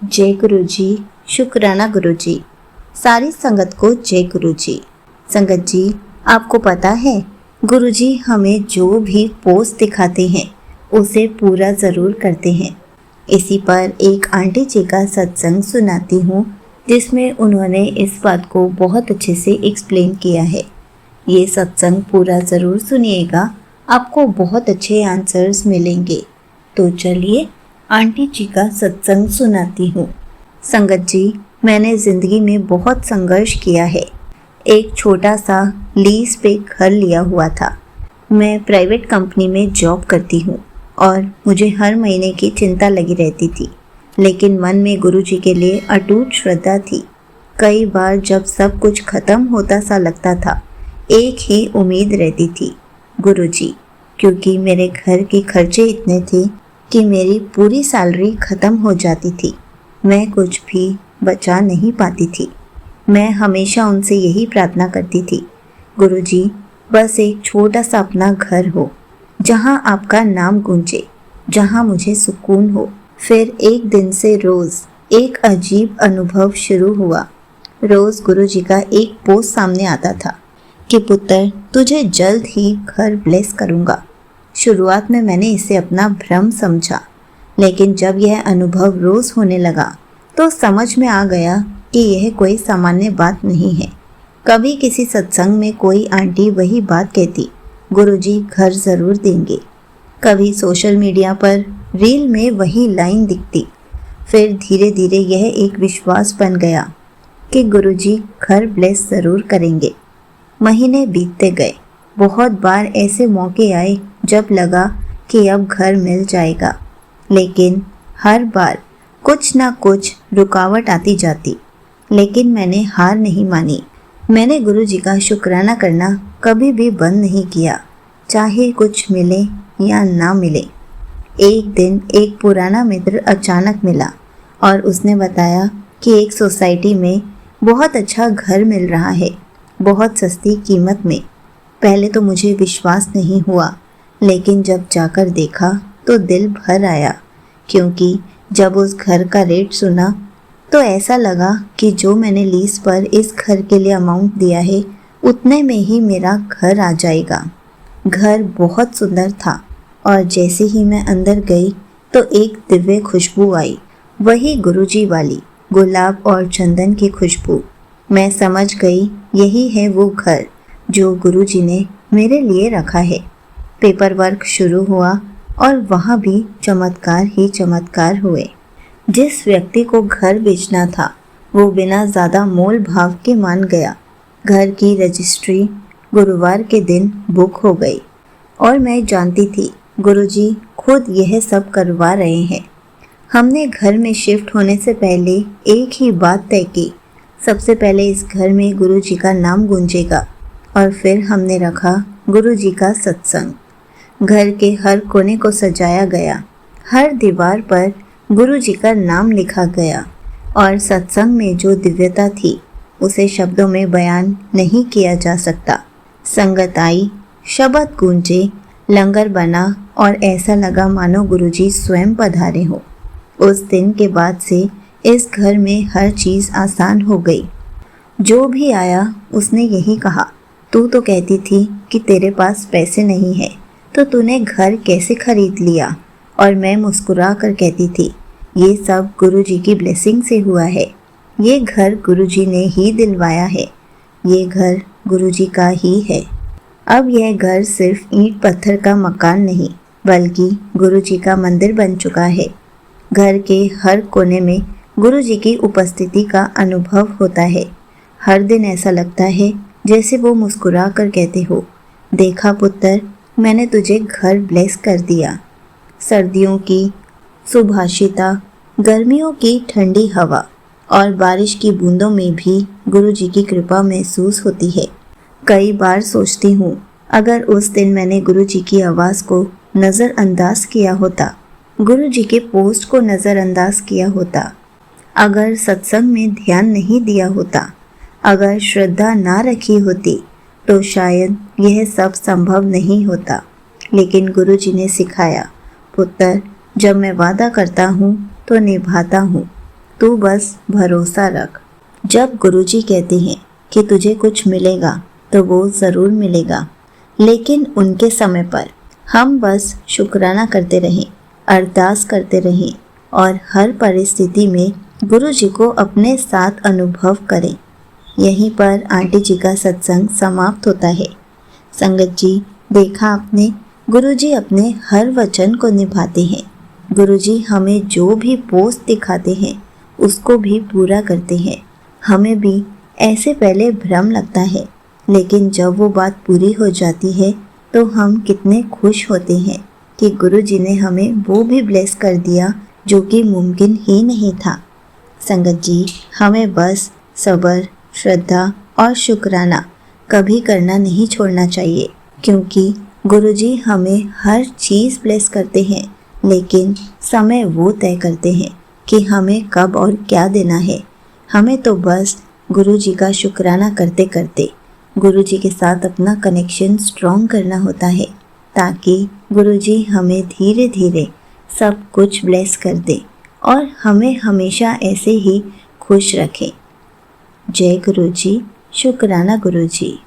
जय गुरु जी। शुक्राना गुरु जी। सारी संगत को जय गुरु जी। संगत जी, आपको पता है गुरु जी हमें जो भी पोस्ट दिखाते हैं उसे पूरा ज़रूर करते हैं। इसी पर एक आंटी जी का सत्संग सुनाती हूँ जिसमें उन्होंने इस बात को बहुत अच्छे से एक्सप्लेन किया है। ये सत्संग पूरा ज़रूर सुनिएगा, आपको बहुत अच्छे आंसर्स मिलेंगे। तो चलिए आंटी जी का सत्संग सुनाती हूँ। संगत जी, मैंने ज़िंदगी में बहुत संघर्ष किया है। एक छोटा सा लीज पे घर लिया हुआ था। मैं प्राइवेट कंपनी में जॉब करती हूँ और मुझे हर महीने की चिंता लगी रहती थी, लेकिन मन में गुरु जी के लिए अटूट श्रद्धा थी। कई बार जब सब कुछ खत्म होता सा लगता था, एक ही उम्मीद रहती थी, गुरु जी, क्योंकि मेरे घर के खर्चे इतने थे कि मेरी पूरी सैलरी ख़त्म हो जाती थी। मैं कुछ भी बचा नहीं पाती थी। मैं हमेशा उनसे यही प्रार्थना करती थी, गुरु जी, बस एक छोटा सा अपना घर हो जहाँ आपका नाम गूंजे, जहाँ मुझे सुकून हो। फिर एक दिन से रोज़ एक अजीब अनुभव शुरू हुआ। रोज़ गुरु जी का एक पोस्ट सामने आता था कि पुत्र, तुझे जल्द ही घर ब्लेस करूँगा। शुरुआत में मैंने इसे अपना भ्रम समझा, लेकिन जब यह अनुभव रोज़ होने लगा तो समझ में आ गया कि यह कोई सामान्य बात नहीं है। कभी किसी सत्संग में कोई आंटी वही बात कहती, गुरुजी घर ज़रूर देंगे। कभी सोशल मीडिया पर रील में वही लाइन दिखती। फिर धीरे धीरे यह एक विश्वास बन गया कि गुरुजी घर ब्लेस ज़रूर करेंगे। महीने बीतते गए। बहुत बार ऐसे मौके आए जब लगा कि अब घर मिल जाएगा, लेकिन हर बार कुछ ना कुछ रुकावट आती जाती। लेकिन मैंने हार नहीं मानी। मैंने गुरु जी का शुक्राना करना कभी भी बंद नहीं किया, चाहे कुछ मिले या ना मिले। एक दिन एक पुराना मित्र अचानक मिला और उसने बताया कि एक सोसाइटी में बहुत अच्छा घर मिल रहा है, बहुत सस्ती कीमत में। पहले तो मुझे विश्वास नहीं हुआ, लेकिन जब जाकर देखा तो दिल भर आया, क्योंकि जब उस घर का रेट सुना तो ऐसा लगा कि जो मैंने लीज पर इस घर के लिए अमाउंट दिया है उतने में ही मेरा घर आ जाएगा। घर बहुत सुंदर था और जैसे ही मैं अंदर गई तो एक दिव्य खुशबू आई, वही गुरुजी वाली, गुलाब और चंदन की खुशबू। मैं समझ गई यही है वो घर जो गुरुजी ने मेरे लिए रखा है। पेपर वर्क शुरू हुआ और वहाँ भी चमत्कार ही चमत्कार हुए। जिस व्यक्ति को घर बेचना था वो बिना ज़्यादा मोल भाव के मान गया। घर की रजिस्ट्री गुरुवार के दिन बुक हो गई और मैं जानती थी गुरुजी खुद यह सब करवा रहे हैं। हमने घर में शिफ्ट होने से पहले एक ही बात तय की, सबसे पहले इस घर में गुरुजी का नाम गूंजेगा। और फिर हमने रखा गुरुजी का सत्संग। घर के हर कोने को सजाया गया, हर दीवार पर गुरुजी का नाम लिखा गया और सत्संग में जो दिव्यता थी उसे शब्दों में बयान नहीं किया जा सकता। संगत आई, शब्द गूंजे, लंगर बना और ऐसा लगा मानो गुरुजी स्वयं पधारे हो। उस दिन के बाद से इस घर में हर चीज़ आसान हो गई। जो भी आया उसने यही कहा, तू तो कहती थी कि तेरे पास पैसे नहीं है तो तूने घर कैसे खरीद लिया। और मैं मुस्कुरा कर कहती थी, ये सब गुरुजी की ब्लेसिंग से हुआ है। ये घर गुरुजी ने ही दिलवाया है। ये घर गुरुजी का ही है। अब यह घर सिर्फ ईंट पत्थर का मकान नहीं, बल्कि गुरुजी का मंदिर बन चुका है। घर के हर कोने में गुरुजी की उपस्थिति का अनुभव होता है। हर दिन ऐसा लगता है जैसे वो मुस्कुरा कर कहते हो, देखा पुत्र, मैंने तुझे घर ब्लेस कर दिया। सर्दियों की सुभाषिता, गर्मियों की ठंडी हवा और बारिश की बूंदों में भी गुरुजी की कृपा महसूस होती है। कई बार सोचती हूँ, अगर उस दिन मैंने गुरुजी की आवाज़ को नज़रअंदाज किया होता, गुरुजी के पोस्ट को नज़रअंदाज किया होता, अगर सत्संग में ध्यान नहीं दिया होता, अगर श्रद्धा ना रखी होती, तो शायद यह सब संभव नहीं होता। लेकिन गुरुजी ने सिखाया, पुत्र, जब मैं वादा करता हूँ तो निभाता हूँ। तू बस भरोसा रख। जब गुरुजी कहते हैं कि तुझे कुछ मिलेगा तो वो ज़रूर मिलेगा, लेकिन उनके समय पर हम बस शुक्राना करते रहें, अरदास करते रहें और हर परिस्थिति में गुरुजी को अपने साथ अनुभव करें। यहीं पर आंटी जी का सत्संग समाप्त होता है। संगत जी, देखा आपने, गुरुजी अपने हर वचन को निभाते हैं। गुरुजी हमें जो भी पोस्ट दिखाते हैं उसको भी पूरा करते हैं। हमें भी ऐसे पहले भ्रम लगता है, लेकिन जब वो बात पूरी हो जाती है तो हम कितने खुश होते हैं कि गुरुजी ने हमें वो भी ब्लेस कर दिया जो कि मुमकिन ही नहीं था। संगत जी, हमें बस सब्र, श्रद्धा और शुक्राना कभी करना नहीं छोड़ना चाहिए, क्योंकि गुरुजी हमें हर चीज़ ब्लेस करते हैं, लेकिन समय वो तय करते हैं कि हमें कब और क्या देना है। हमें तो बस गुरुजी का शुक्राना करते करते गुरुजी के साथ अपना कनेक्शन स्ट्रॉन्ग करना होता है, ताकि गुरुजी हमें धीरे धीरे सब कुछ ब्लेस कर दे और हमें हमेशा ऐसे ही खुश रखें। जय गुरुजी, शुक्राना गुरुजी।